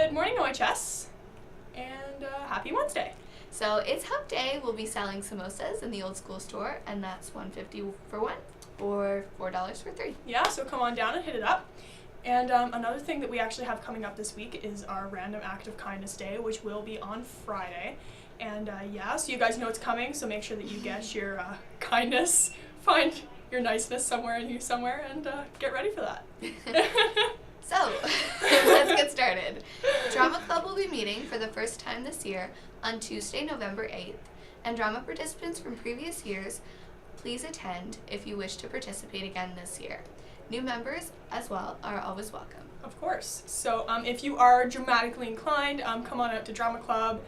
Good morning, OHS, and happy Wednesday. So it's Hump Day. We'll be selling samosas in the old school store, and that's $1.50 for one, or $4 for three. Yeah, so come on down and hit it up. And another thing that we actually have coming up this week is our Random Act of Kindness Day, which will be on Friday. And so you guys know it's coming, so make sure that you get your kindness, find your niceness somewhere in you somewhere, and get ready for that. So, let's get started. Drama Club will be meeting for the first time this year on Tuesday, November 8th, and drama participants from previous years, please attend if you wish to participate again this year. New members, as well, are always welcome. Of course. So if you are dramatically inclined, come on out to Drama Club,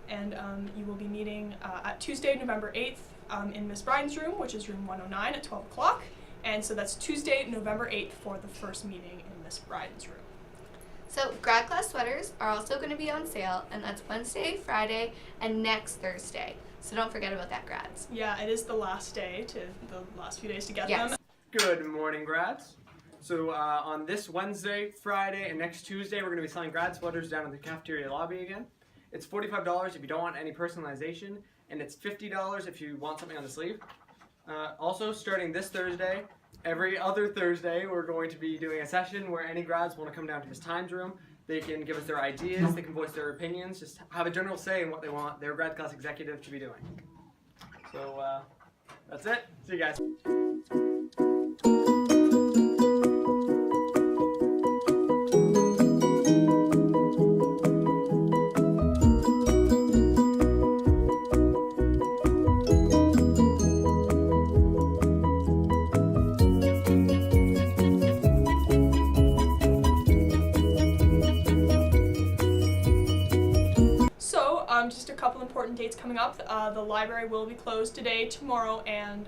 and you will be meeting at Tuesday, November 8th in Miss Bryden's room, which is room 109 at 12 o'clock. And so that's Tuesday, November 8th for the first meeting in Miss Bryden's room. So grad class sweaters are also going to be on sale, and that's Wednesday, Friday, and next Thursday. So don't forget about that, grads. Yeah, it is the last few days to get Yes. them. Good morning, grads. So on this Wednesday, Friday, and next Tuesday, we're going to be selling grad sweaters down in the cafeteria lobby again. It's $45 if you don't want any personalization, and it's $50 if you want something on the sleeve. Also, starting this Thursday, every other Thursday, we're going to be doing a session where any grads want to come down to Miss Time's room. They can give us their ideas, they can voice their opinions, just have a general say in what they want their grad class executive to be doing. So that's it. See you guys. Just a couple important dates coming up. The library will be closed today, tomorrow, and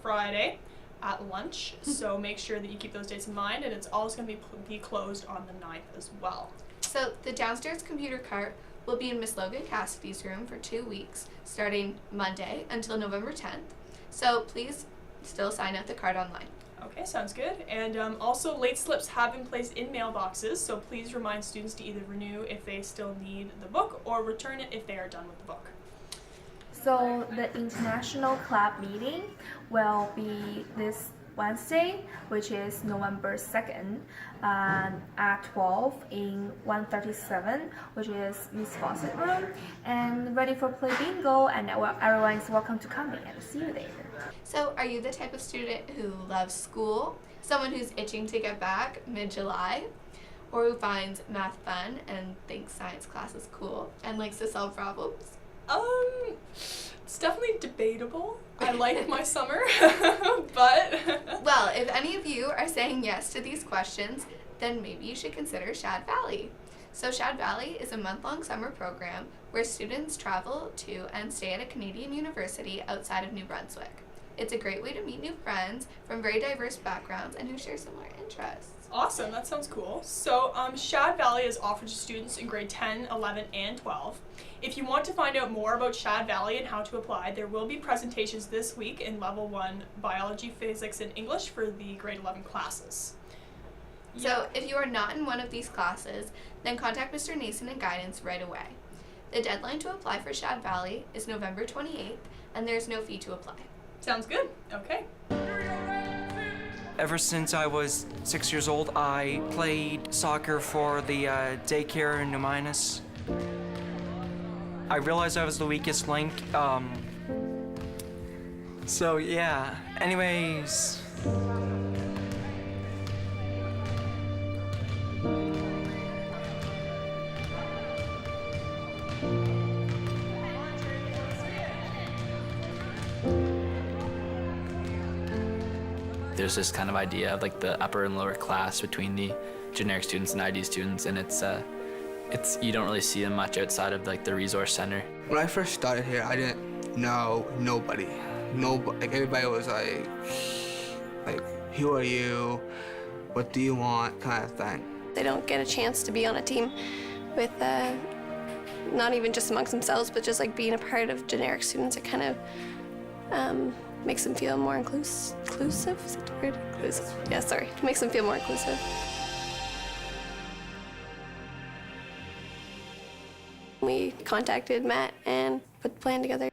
Friday at lunch. So make sure that you keep those dates in mind, and it's always going to be closed on the 9th as well. So the downstairs computer cart will be in Miss Logan Cassidy's room for 2 weeks, starting Monday until November 10th. So please still sign up the card online. Okay, sounds good. And also, late slips have been placed in mailboxes, so please remind students to either renew if they still need the book or return it if they are done with the book. So the international club meeting will be this Wednesday, which is November 2nd, at 12 in 137, which is Miss Fawcett room, and ready for play bingo, and everyone is welcome to come in and see you there. So are you the type of student who loves school, someone who's itching to get back mid-July, or who finds math fun and thinks science class is cool and likes to solve problems? It's definitely debatable. I like my summer, but... Well, if any of you are saying yes to these questions, then maybe you should consider Shad Valley. So Shad Valley is a month-long summer program where students travel to and stay at a Canadian university outside of New Brunswick. It's a great way to meet new friends from very diverse backgrounds and who share similar interests. Awesome, that sounds cool. So Shad Valley is offered to students in grade 10, 11, and 12. If you want to find out more about Shad Valley and how to apply, there will be presentations this week in Level 1 Biology, Physics, and English for the grade 11 classes. So if you are not in one of these classes, then contact Mr. Nason in Guidance right away. The deadline to apply for Shad Valley is November 28th, and there's no fee to apply. Sounds good. Okay. Ever since I was 6 years old, I played soccer for the daycare in New Minas. I realized I was the weakest link. So yeah. Anyways. There's this kind of idea of like the upper and lower class between the generic students and ID students, and it's you don't really see them much outside of like the resource center. When I first started here, I didn't know nobody. Like everybody was like, who are you? What do you want? Kind of thing. They don't get a chance to be on a team with not even just amongst themselves, but just like being a part of generic students. It kind of makes them feel more inclusive. Is that the word? Inclusive. Yeah, sorry. Makes them feel more inclusive. contacted Matt and put the plan together.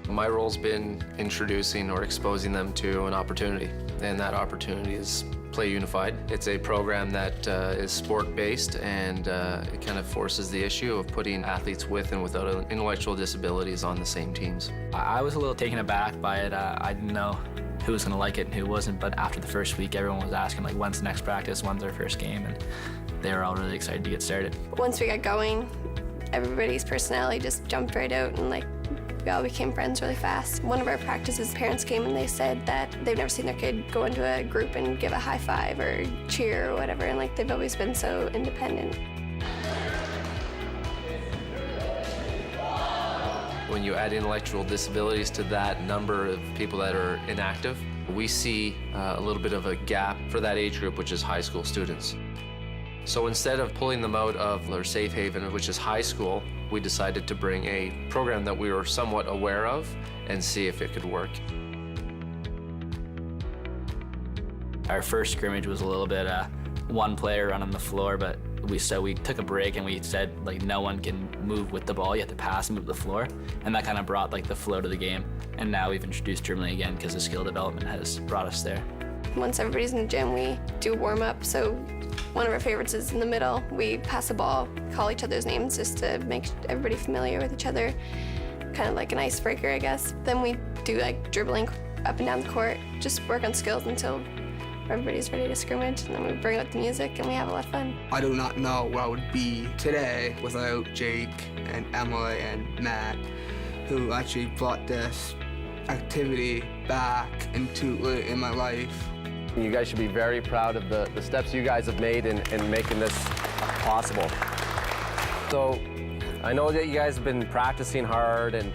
My role's been introducing or exposing them to an opportunity, and that opportunity is Play Unified. It's a program that is sport-based, and it kind of forces the issue of putting athletes with and without intellectual disabilities on the same teams. I was a little taken aback by it. I didn't know who was going to like it and who wasn't, but after the first week, everyone was asking, like, when's the next practice, when's our first game, and they were all really excited to get started. Once we got going, everybody's personality just jumped right out, and like we all became friends really fast. One of our practices, parents came and they said that they've never seen their kid go into a group and give a high five or cheer or whatever, and like they've always been so independent. When you add intellectual disabilities to that number of people that are inactive, we see a little bit of a gap for that age group, which is high school students. So instead of pulling them out of their safe haven, which is high school, we decided to bring a program that we were somewhat aware of and see if it could work. Our first scrimmage was a little bit one player running the floor, but we took a break and we said, like, no one can move with the ball, you have to pass and move the floor, and that kind of brought like the flow to the game. And now we've introduced dribbling again because the skill development has brought us there. Once everybody's in the gym, we do a warm-up. So one of our favorites is in the middle. We pass the ball, call each other's names just to make everybody familiar with each other, kind of like an icebreaker, I guess. Then we do like dribbling up and down the court, just work on skills until everybody's ready to scrimmage, and then we bring out the music and we have a lot of fun. I do not know where I would be today without Jake and Emily and Matt, who actually brought this activity back in my life. You guys should be very proud of the steps you guys have made in making this possible. So I know that you guys have been practicing hard, and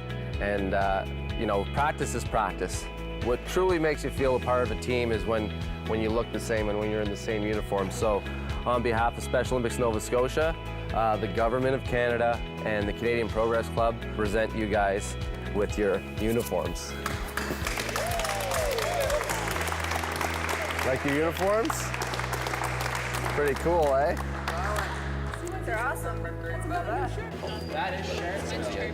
you know, practice is practice. What truly makes you feel a part of a team is when you look the same and when you're in the same uniform. So on behalf of Special Olympics Nova Scotia, the Government of Canada, and the Canadian Progress Club present you guys with your uniforms. Like your uniforms? Pretty cool, eh? They're awesome. That is shared.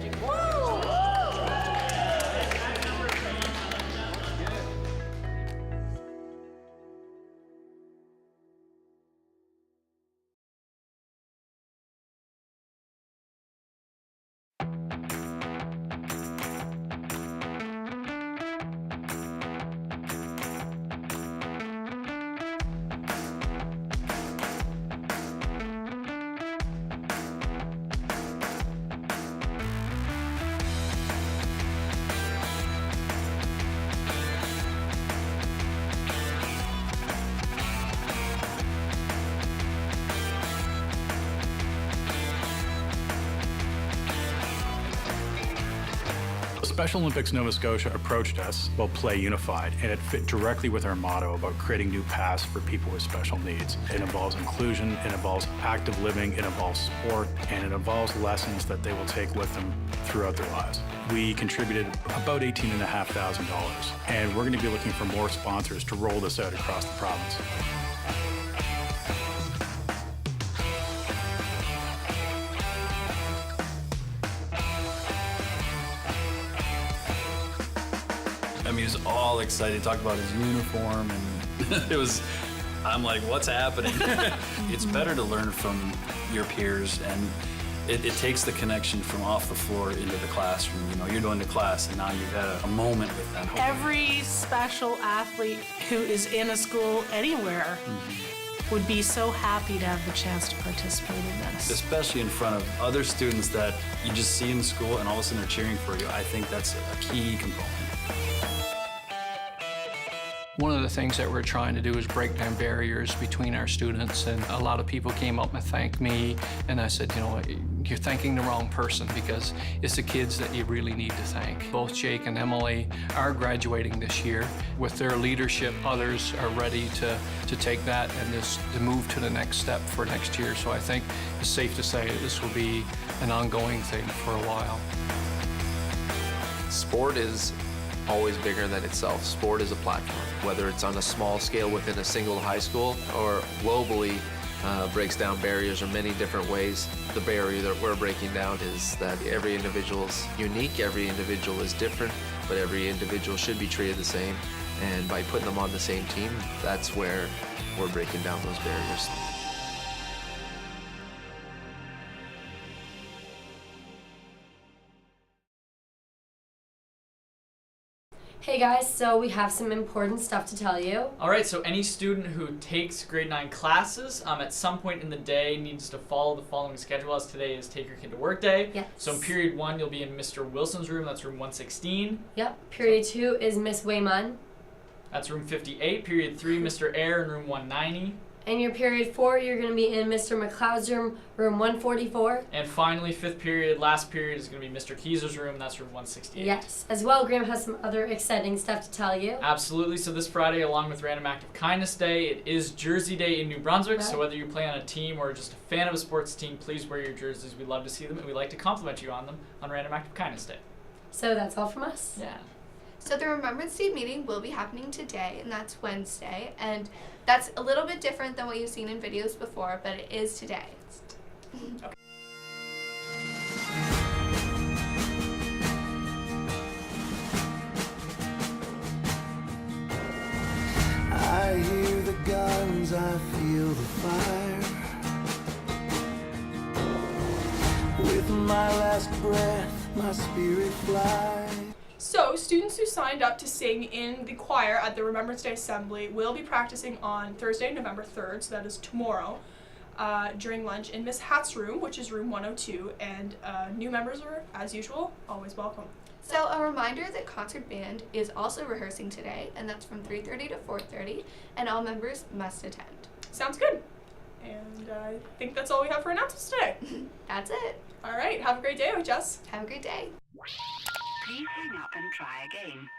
Special Olympics Nova Scotia approached us about Play Unified, and it fit directly with our motto about creating new paths for people with special needs. It involves inclusion, it involves active living, it involves sport, and it involves lessons that they will take with them throughout their lives. We contributed about $18,500, and we're going to be looking for more sponsors to roll this out across the province. I mean, he was all excited to talk about his uniform, and I'm like, what's happening? It's better to learn from your peers, and it takes the connection from off the floor into the classroom. You know, you're going to class, and now you've had a moment with them. Every special athlete who is in a school anywhere would be so happy to have the chance to participate in this. Especially in front of other students that you just see in school, and all of a sudden they're cheering for you. I think that's a key component. One of the things that we're trying to do is break down barriers between our students, and a lot of people came up and thanked me, and I said, you know, you're thanking the wrong person, because it's the kids that you really need to thank. Both Jake and Emily are graduating this year. With their leadership, others are ready to take that and to move to the next step for next year. So I think it's safe to say this will be an ongoing thing for a while. Sport is always bigger than itself. Sport is a platform, whether it's on a small scale within a single high school or globally breaks down barriers in many different ways. The barrier that we're breaking down is that every individual is unique, every individual is different, but every individual should be treated the same. And by putting them on the same team, that's where we're breaking down those barriers. Hey guys, so we have some important stuff to tell you. Alright, so any student who takes grade 9 classes at some point in the day needs to follow the following schedule, as today is Take Your Kid to Work Day. Yes. So in period 1, you'll be in Mr. Wilson's room, that's room 116. Yep. Period 2 is Miss Wayman. That's room 58. Period 3, Mr. Air in room 190. And your period 4, you're going to be in Mr. McLeod's room, room 144. And finally, 5th period, last period, is going to be Mr. Keyser's room, that's room 168. Yes. As well, Graham has some other exciting stuff to tell you. Absolutely. So this Friday, along with Random Act of Kindness Day, it is Jersey Day in New Brunswick. Right. So whether you play on a team or just a fan of a sports team, please wear your jerseys. We love to see them, and we like to compliment you on them on Random Act of Kindness Day. So that's all from us. Yeah. So the Remembrance Day meeting will be happening today, and that's Wednesday, and that's a little bit different than what you've seen in videos before, but it is today. Okay. I hear the guns, I feel the fire. With my last breath, my spirit flies. So, students who signed up to sing in the choir at the Remembrance Day Assembly will be practicing on Thursday, November 3rd, so that is tomorrow, during lunch in Miss Hatt's room, which is room 102, and new members are, as usual, always welcome. So a reminder that concert band is also rehearsing today, and that's from 3:30 to 4:30, and all members must attend. Sounds good. And I think that's all we have for announcements today. That's it. All right, have a great day, OHS. Have a great day. Please hang up and try again.